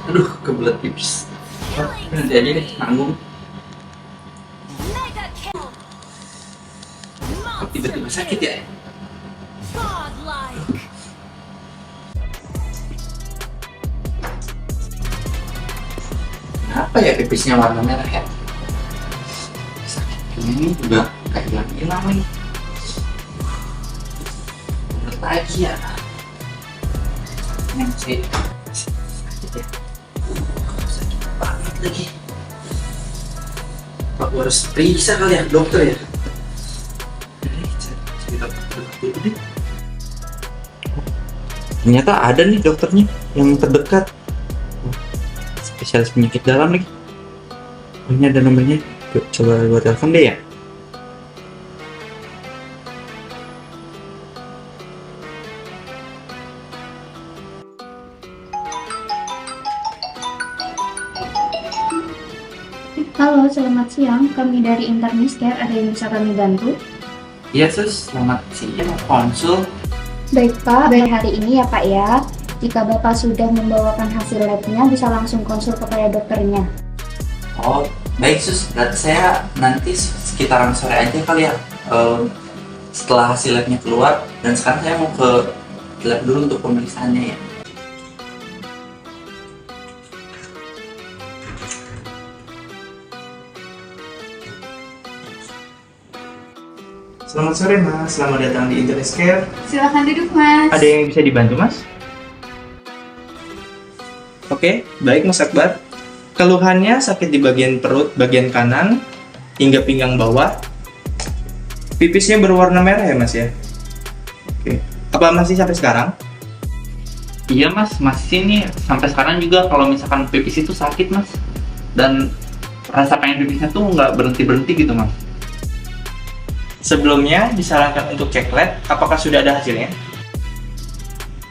Aduh, kebelet tips. Nanti aja deh, nanggung. Mega kill. Kok tiba-tiba sakit ya? Godlike. Kenapa ya pipisnya warna merah ya? Sakit ini juga kayak hilang-hilang nih. Berat lagi ya. Ini sih sakit ya. Sakit banget lagi. Pak, gua harus periksa kali ya dokter ya. Cari dokter dulu deh. Ternyata ada nih dokternya yang terdekat. Spesialis penyakit dalam nih. Oh, ini ada nomornya. Coba gua telepon deh ya. Halo, selamat siang. Kami dari Internis Care, ada yang bisa kami bantu? Iya sus, selamat siang. Konsul. Baik Pak, dari hari ini ya Pak ya. Jika Bapak sudah membawakan hasil labnya, bisa langsung konsul kepada dokternya. Oh, baik sus. Berarti saya nanti sekitaran sore aja kali ya. Setelah hasil labnya keluar, dan sekarang saya mau ke lab dulu untuk pemeriksaannya ya. Selamat sore Mas, selamat datang di Internis Care. Silahkan duduk, Mas. Ada yang bisa dibantu Mas? Oke, baik Mas Akbar. Keluhannya sakit di bagian perut, bagian kanan, hingga pinggang bawah. Pipisnya berwarna merah ya Mas ya? Oke, apa masih sampai sekarang? Iya mas, masih nih sampai sekarang juga kalau misalkan pipis itu sakit mas. Dan rasa pengen pipisnya tuh nggak berhenti-berhenti gitu mas. Sebelumnya disarankan untuk cek lab, apakah sudah ada hasilnya?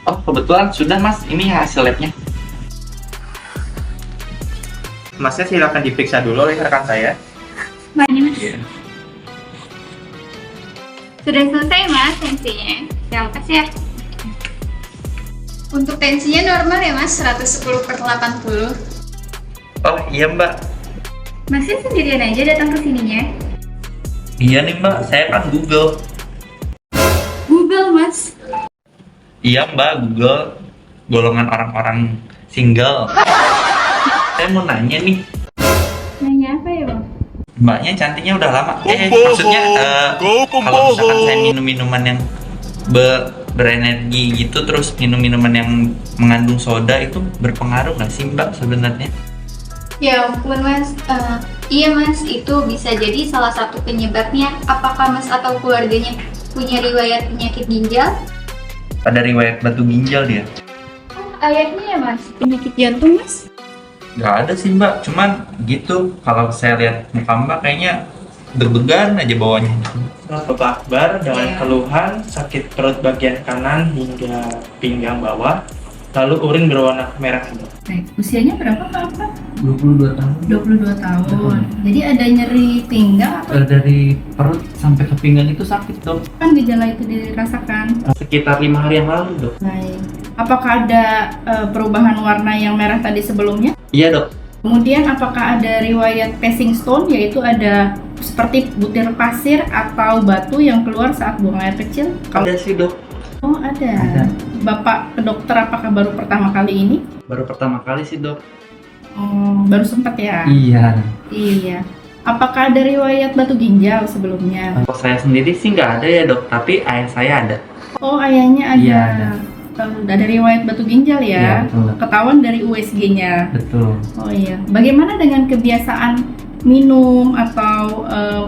Oh kebetulan sudah mas, ini hasil labnya. Masnya silakan diperiksa dulu oleh rekan saya. Mana, Mas? Iya. Sudah selesai, Mas, tensinya. Terima kasih ya. Untuk tensinya normal ya, Mas, 110/80. Oh iya Mbak. Masnya sendirian aja datang ke sininya? Iya nih mbak, saya kan Google. Google, Mas. Iya mbak, Google golongan orang-orang single. Saya mau nanya nih, Nanya apa ya, Bang? mbaknya cantiknya udah lama. Maksudnya kalau misalkan saya minum minuman yang berenergi gitu, terus minum minuman yang mengandung soda itu berpengaruh nggak sih mbak sebenarnya? Ya ampun, Mas. Iya, Mas, itu bisa jadi salah satu penyebabnya. Apakah Mas atau keluarganya punya riwayat penyakit ginjal? Ada riwayat batu ginjal dia? Oh, ayahnya ya, Mas? Penyakit jantung, Mas? Nggak ada sih mbak, cuman gitu kalau saya lihat muka mbak kayaknya deg-degan aja bawahnya. Bapak Akbar dengan keluhan sakit perut bagian kanan hingga pinggang bawah, lalu urin berwarna merah. Baik, usianya berapa Bapak? 22 tahun. 22 tahun. Jadi ada nyeri pinggang atau Dari perut sampai ke pinggang itu sakit dok. kan gejala itu dirasakan? Sekitar 5 hari yang lalu dok. Baik. Apakah ada perubahan warna yang merah tadi sebelumnya? Iya dok. Kemudian apakah ada riwayat passing stone, yaitu ada seperti butir pasir atau batu yang keluar saat buang air kecil? Ada sih dok. Oh ada. Ada. Bapak ke dokter apakah baru pertama kali ini? Baru pertama kali sih dok. Oh, baru sempat ya? Iya. Iya. Apakah ada riwayat batu ginjal sebelumnya? Kalau saya sendiri sih nggak ada ya dok, tapi ayah saya ada. Oh, ayahnya ada. Iya, ada. Ada riwayat batu ginjal ya? Iya, betul. Ketahuan dari USG-nya. Betul. Oh iya. Bagaimana dengan kebiasaan minum atau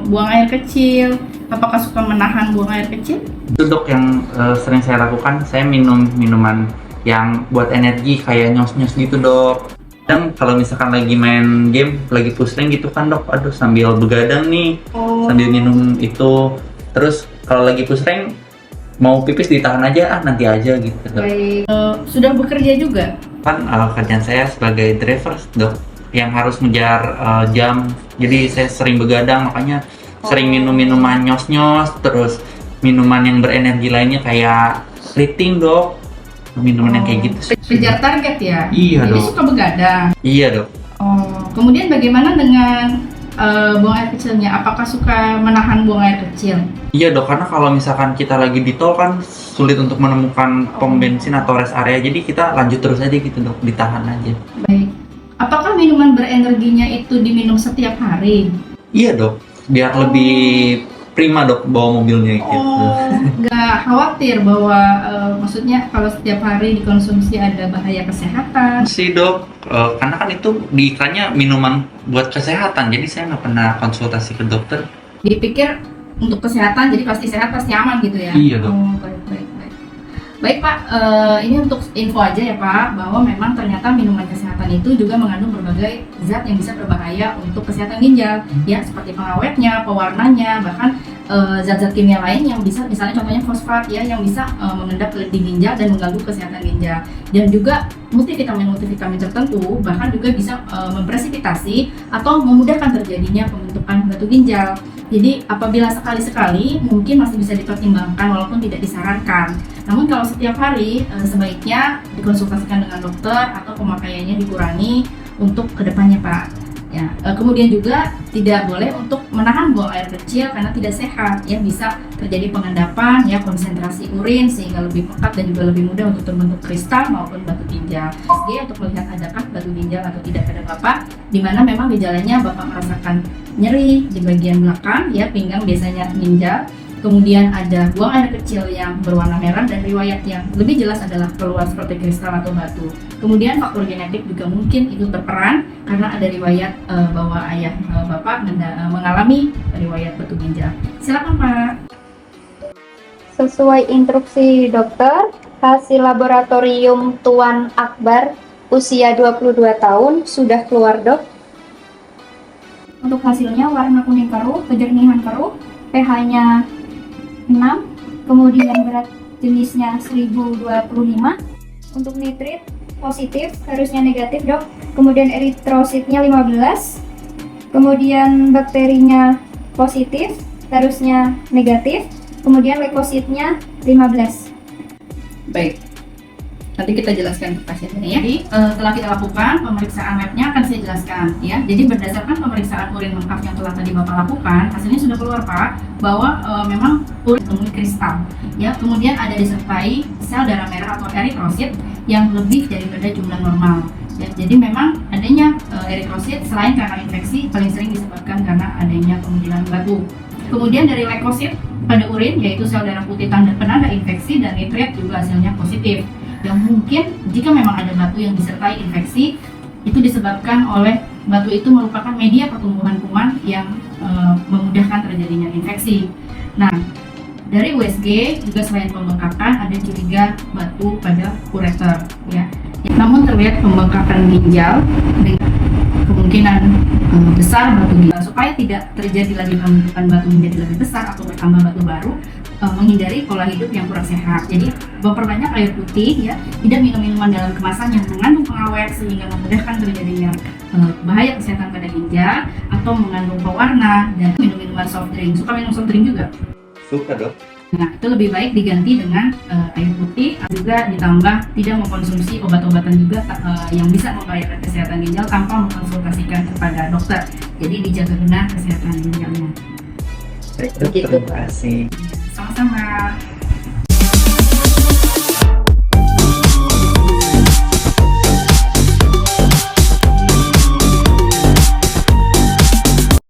buang air kecil? Apakah suka menahan buang air kecil? Itu dok yang sering saya lakukan. Saya minum minuman yang buat energi kayak nyos-nyos gitu dok. Dan kalau misalkan lagi main game, lagi pusing gitu kan dok, aduh sambil begadang nih, sambil minum itu. Terus kalau lagi pusing, mau pipis ditahan aja, nanti aja gitu dok. Baik. Sudah bekerja juga? Kan kerjaan saya sebagai driver dok, yang harus ngejar jam. Jadi saya sering begadang, makanya sering minum minuman nyos-nyos, terus minuman yang berenergi lainnya kayak Riting dok. minuman yang kayak gitu sih. Kejar target ya? Iya Jadi dok. suka begadang. Iya dok. Oh, kemudian bagaimana dengan buang air kecilnya? Apakah suka menahan buang air kecil? Iya dok, karena kalau misalkan kita lagi di tol kan sulit untuk menemukan pom bensin atau rest area, jadi kita lanjut terus aja gitu dok, ditahan aja. Baik. Apakah minuman berenerginya itu diminum setiap hari? Iya dok, biar lebih prima dok bawa mobilnya gitu. Nggak khawatir bahwa maksudnya kalau setiap hari dikonsumsi ada bahaya kesehatan? Sih dok, karena kan itu di iklannya minuman buat kesehatan, jadi saya nggak pernah konsultasi ke dokter. Dipikir untuk kesehatan, jadi pasti sehat, pasti aman gitu ya? Iya, dok. Oh, baik. Baik Pak, ini untuk info aja ya Pak, bahwa memang ternyata minuman kesehatan itu juga mengandung berbagai zat yang bisa berbahaya untuk kesehatan ginjal, ya seperti pengawetnya, pewarnanya, bahkan zat-zat kimia lain yang bisa, misalnya contohnya fosfat ya, yang bisa mengendap di ginjal dan mengganggu kesehatan ginjal, dan juga multivitamin tertentu bahkan juga bisa mempresipitasi atau memudahkan terjadinya pembentukan batu ginjal. Jadi apabila sekali-sekali mungkin masih bisa dipertimbangkan walaupun tidak disarankan. Namun kalau setiap hari sebaiknya dikonsultasikan dengan dokter atau pemakaiannya dikurangi untuk kedepannya Pak. Ya, kemudian juga tidak boleh untuk menahan buang air kecil karena tidak sehat ya, bisa terjadi pengendapan ya, konsentrasi urin sehingga lebih pekat dan juga lebih mudah untuk terbentuk kristal maupun batu ginjal. USG untuk melihat adakah batu ginjal atau tidak pada Bapak, di mana memang gejalanya Bapak merasakan nyeri di bagian belakang ya, pinggang biasanya ginjal. Kemudian ada buang air kecil yang berwarna merah dan riwayat yang lebih jelas adalah keluar seperti kristal atau batu. Kemudian faktor genetik juga mungkin ikut berperan karena ada riwayat bahwa ayah Bapak mengalami riwayat batu ginjal. Silakan Pak. Sesuai instruksi dokter, hasil laboratorium Tuan Akbar usia 22 tahun sudah keluar dok. Untuk hasilnya warna kuning keruh, kejernihan keruh, pH-nya 6, kemudian berat jenisnya 1025. Untuk nitrit positif, harusnya negatif dok. Kemudian eritrositnya 15, kemudian bakterinya positif, harusnya negatif. Kemudian leukositnya 15. Baik, nanti kita jelaskan ke pasiennya ya. Jadi setelah kita lakukan pemeriksaan labnya akan saya jelaskan ya. Jadi berdasarkan pemeriksaan urin lengkap yang telah tadi Bapak lakukan, hasilnya sudah keluar Pak bahwa memang urin temui kristal ya. Kemudian ada disertai sel darah merah atau eritrosit yang lebih daripada jumlah normal ya. Jadi memang adanya eritrosit selain karena infeksi paling sering disebabkan karena adanya kemunculan batu. Kemudian dari leukosit pada urin yaitu sel darah putih tanda penanda infeksi, dan nitrit juga hasilnya positif. Yang mungkin jika memang ada batu yang disertai infeksi, itu disebabkan oleh batu itu merupakan media pertumbuhan kuman yang memudahkan terjadinya infeksi. Nah, dari USG juga selain pembengkakan ada curiga batu pada ureter ya. Namun terlihat pembengkakan ginjal dengan kemungkinan besar batu ginjal. Supaya tidak terjadi lagi pembentukan batu menjadi lebih besar atau bertambah batu baru, menghindari pola hidup yang kurang sehat. Jadi memperbanyak air putih ya, tidak minum minuman dalam kemasan yang mengandung pengawet sehingga memudahkan terjadinya bahaya kesehatan pada ginjal, atau mengandung pewarna, dan minum minuman soft drink. Suka minum soft drink juga? Suka dok. Nah, itu lebih baik diganti dengan air putih, juga ditambah tidak mengkonsumsi obat-obatan juga yang bisa membahayakan kesehatan ginjal tanpa mengkonsultasikan kepada dokter. Jadi dijaga benar kesehatan ginjalnya. Baik dok, terima kasih. Sama-sama.